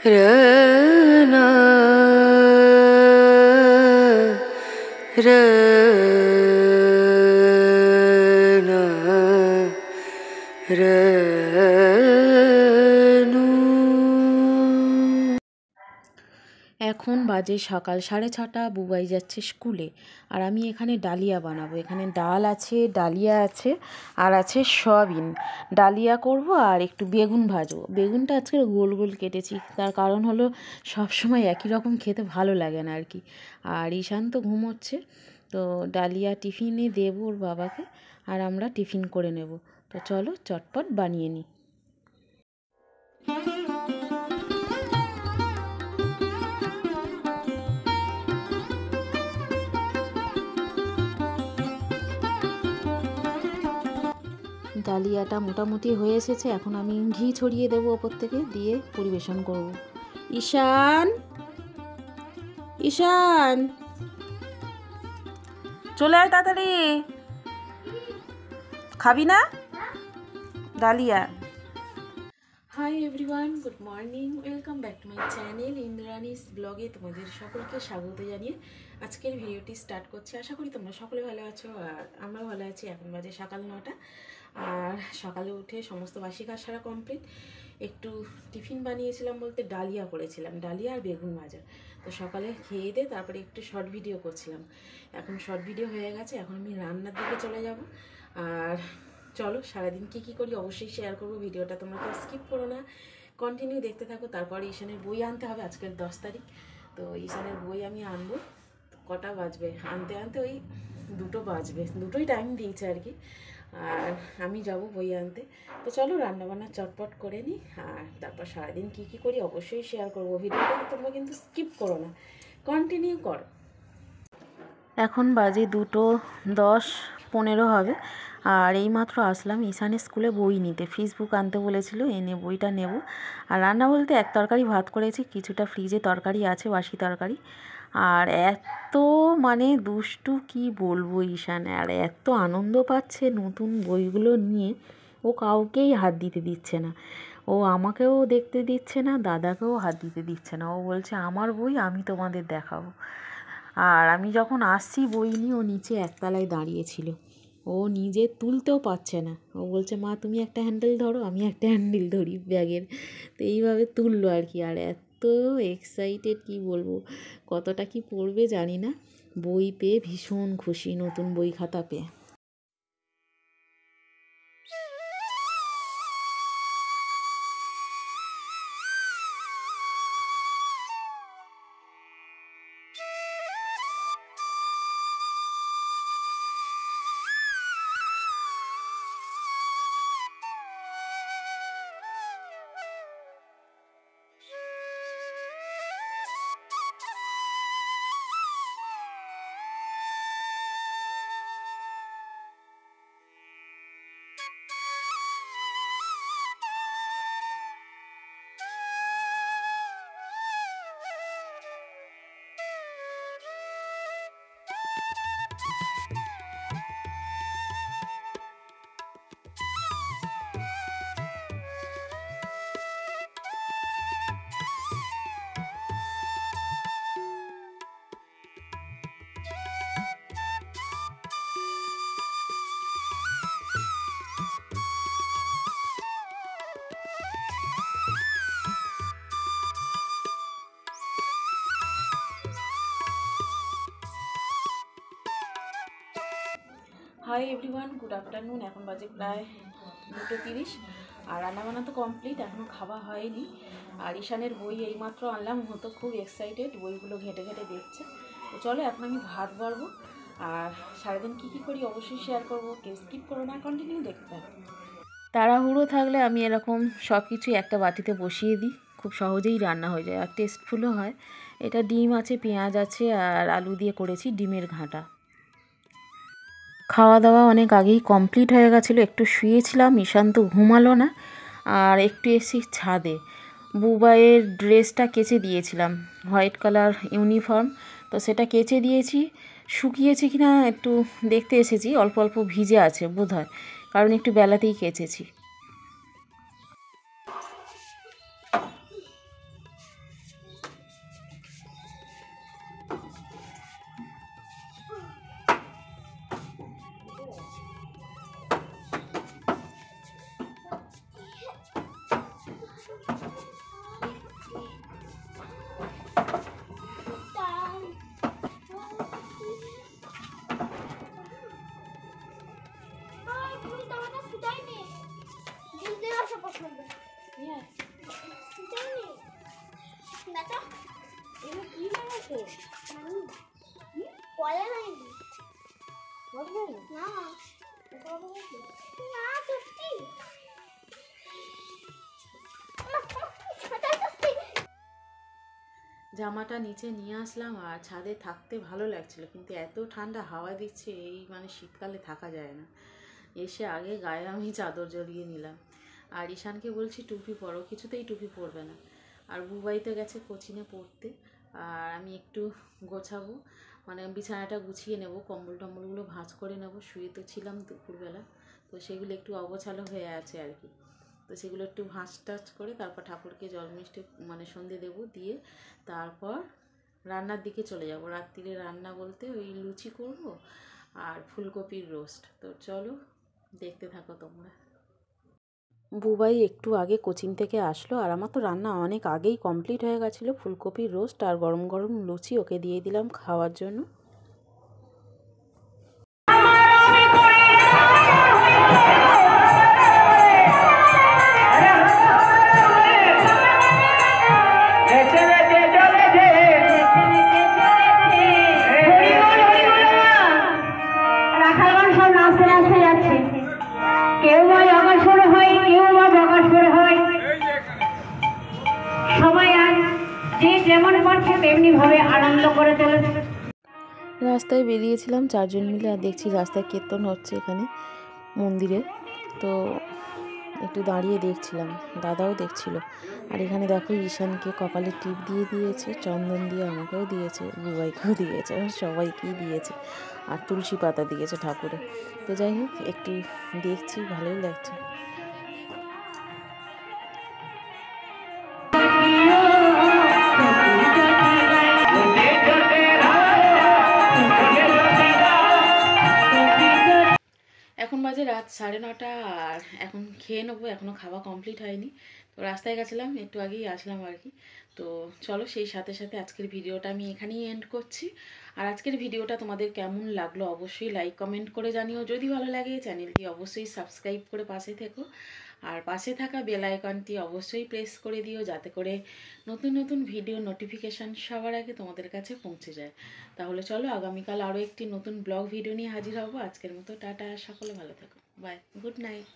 रना रना रनु। এখন বাজে সকাল 6:30। বুবাই যাচ্ছে স্কুলে আর আমি এখানে ডালিয়া বানাবো। এখানে ডাল আছে, ডালিয়া আছে আর আছে সয়াবিন। ডালিয়া করব আর একটু বেগুন ভাজবো। বেগুনটা আজকে গোল গোল কেটেছি, তার কারণ হলো সবসময় একই রকম খেতে ভালো লাগে না আর কি। আর ঈশান তো ঘুমোচ্ছে, তো ডালিয়া টিফিনে দেবো ওর বাবাকে আর আমরা টিফিন করে নেব। তো চলো চটপট বানিয়ে নিই। ডালিয়াটা মোটামুটি হয়ে এসেছে, এখন আমি ঘি ছড়িয়ে দেবো ওপর থেকে, দিয়ে পরিবেশন করব। ঈশান, ঈশান চলে আয় তাড়াতাড়ি। খাবি না Dalia? Hi everyone, good morning, welcome back to my channel Indrani's ব্লগে তোমাদের সকলকে স্বাগত জানিয়ে আজকের ভিডিওটি স্টার্ট করছি। আশা করি তোমরা সকলে ভালো আছো আর আমরাও ভালো আছি। এখন বাজে সকাল 9টা আর সকালে উঠে সমস্ত বাসি কাজ সারা কমপ্লিট। একটু টিফিন বানিয়েছিলাম বলতে ডালিয়া করেছিলাম, ডালিয়া আর বেগুন ভাজা। তো সকালে খেয়ে দিয়ে তারপরে একটু শর্ট ভিডিও করছিলাম। এখন শর্ট ভিডিও হয়ে গেছে, এখন আমি রান্নার দিকে চলে যাব। আর চলো সারাদিন কী করি অবশ্যই শেয়ার করবো। ভিডিওটা তোমরা তো স্কিপ করো না, কন্টিনিউ দেখতে থাকো। তারপর ঈশানের বই আনতে হবে, আজকের 10 তারিখ। তো ঈশানের বই আমি আনবো। কটা বাজবে আনতে আনতে? ওই 2টো বাজবে, 2টোই টাইম দিয়েছে আর কি। আর আমি যাব বই আনতে। তো চলো রান্নাবান্না চটপট করে নিই আর তারপর সারাদিন কী করি অবশ্যই শেয়ার করবো। ভিডিওটা তোমরা কিন্তু স্কিপ করো না, কন্টিনিউ করো। এখন বাজে 2:10-15 হবে আর এইমাত্র আসলাম ঈশানের স্কুলে বই নিতে। ফিস বুক আনতে বলেছিল, এনে বইটা নেব। আর রান্না বলতে এক তরকারি ভাত করেছি, কিছুটা ফ্রিজে তরকারি আছে, বাসি তরকারি। আর এত মানে দুষ্টু কি বলবো ঈশান, আর এত আনন্দ পাচ্ছে নতুন বইগুলো নিয়ে। ও কাউকেই হাত দিতে দিচ্ছে না, ও আমাকেও দেখতে দিচ্ছে না, দাদাকেও হাত দিতে দিচ্ছে না। ও বলছে আমার বই আমি তোমাদের দেখাবো। আর আমি যখন আসছি বই নিয়ে, ও নিচে একতলায় দাঁড়িয়েছিল, ও নিজে তুলতেও পারছে না। ও বলছে মা তুমি একটা হ্যান্ডেল ধরো, আমি একটা হ্যান্ডেল ধরি ব্যাগের। তো এইভাবে তুললো আর কি। আর এত এক্সাইটেড কি বলবো, কতটা কি পড়বে জানি না। বই পেয়ে ভীষণ খুশি, নতুন বই খাতা পেয়ে। High everyone, good afternoon. এখন বাজে প্রায় 2:30 আর রান্নাবান্না তো কমপ্লিট, এখনও খাওয়া হয়নি। আর ঈশানের বই এইমাত্র আনলাম, হতো খুব এক্সাইটেড, বইগুলো ঘেটে ঘেটে দেখছে। তো চলো এখন আমি ভাত বাড়বো আর সারাদিন কী করি অবশ্যই শেয়ার করবো। কেউ স্কিপ করো না, কন্টিনিউ দেখতে থাকো। তাড়াহুড়ো থাকলে আমি এরকম সব কিছু একটা বাটিতে বসিয়ে দিই, খুব সহজেই রান্না হয়ে যায় আর টেস্টফুলও হয়। এটা ডিম আছে, পেঁয়াজ আছে আর আলু দিয়ে করেছি ডিমের ঘাঁটা। খাওয়া দাওয়া অনেক আগেই কমপ্লিট হয়ে গেছিলো, একটু শুয়েছিলাম, ঈশান তো ঘুমালো না। আর একটু এসি ছাদে, বুবাইয়ের ড্রেসটা কেচে দিয়েছিলাম, হোয়াইট কালার ইউনিফর্ম, তো সেটা কেচে দিয়েছি। শুকিয়েছে কি না একটু দেখতে এসেছি, অল্প অল্প ভিজে আছে বোধহয়, কারণ একটু বেলাতেই কেচেছি। কি লাগাচ্ছে? পড়ে নাইনি না না সত্যি জামাটা নিচে নিয়ে আসলাম আর ছাদে থাকতে ভালো লাগছিল, কিন্তু এত ঠান্ডা হাওয়া দিচ্ছে, এই মানে শীতকালে থাকা যায় না। এসে আগে গায়ে আমি চাদর জড়িয়ে নিলাম। আর ঈশানকে বলছি টুপি পরো, কিছুতেই টুপি পরবে না। আর বুবাইতে গেছে কোচিনে পড়তে, আর আমি একটু গোছাবো, মানে বিছানাটা গুছিয়ে নেব, কম্বল টম্বলগুলো ভাঁজ করে নেব। শুয়ে তো ছিলাম দুপুরবেলা, তো সেগুলো একটু অগোছালো হয়ে আছে আর কি। তো সেগুলো একটু ভাঁজ টাজ করে তারপর ঠাকুরকে জল মিষ্টি মানে সন্ধে দেবো, দিয়ে তারপর রান্নার দিকে চলে যাব। রাত্রিরে রান্না বলতে ওই লুচি করব আর ফুলকপির রোস্ট। তো চলো দেখতে থাকো তোমরা। বুবাই একটু আগে কোচিং থেকে আসলো, আর আমার তো রান্না অনেক আগেই কমপ্লিট হয়ে গেছিলো। ফুলকপির রোস্ট আর গরম গরম লুচি ওকে দিয়ে দিলাম খাওয়ার জন্য। রাস্তায় বেরিয়েছিলাম চারজন মিলে, আর দেখছি রাস্তায় কীর্তন হচ্ছে এখানে মন্দিরে। তো একটু দাঁড়িয়ে দেখছিলাম, দাদাও দেখছিল। আর এখানে দেখো ঈশানকে কপালে টিপ দিয়ে দিয়েছে, চন্দন দিয়ে আমাকেও দিয়েছে, বুবাইকেও দিয়েছে, আর সবাইকেই দিয়েছে। আর তুলসী পাতা দিয়েছে ঠাকুরে। তো যাই হোক একটু দেখছি, ভালোই লাগছে। এখন বাজে রাত 9:30, আর এখন খেয়ে নেবো, এখনও খাওয়া কমপ্লিট হয়নি। তো রাস্তায় গেছিলাম, একটু আগেই আসলাম আর কি। তো চলো সেই সাথে সাথে আজকের ভিডিওটা আমি এখানেই এন্ড করছি। আর আজকের ভিডিওটা তোমাদের কেমন লাগলো অবশ্যই লাইক কমেন্ট করে জানিও। যদি ভালো লাগে চ্যানেলটি অবশ্যই সাবস্ক্রাইব করে পাশে থেকো, আর পাশে থাকা বেল আইকনটি অবশ্যই প্রেস করে দিও, যাতে করে নতুন নতুন ভিডিও নোটিফিকেশান সবার আগে তোমাদের কাছে পৌঁছে যায়। তাহলে চলো আগামীকাল আরও একটি নতুন ব্লগ ভিডিও নিয়ে হাজির হব। আজকের মতো টাটা, সকলে ভালো থাকো, বাই, গুড নাইট।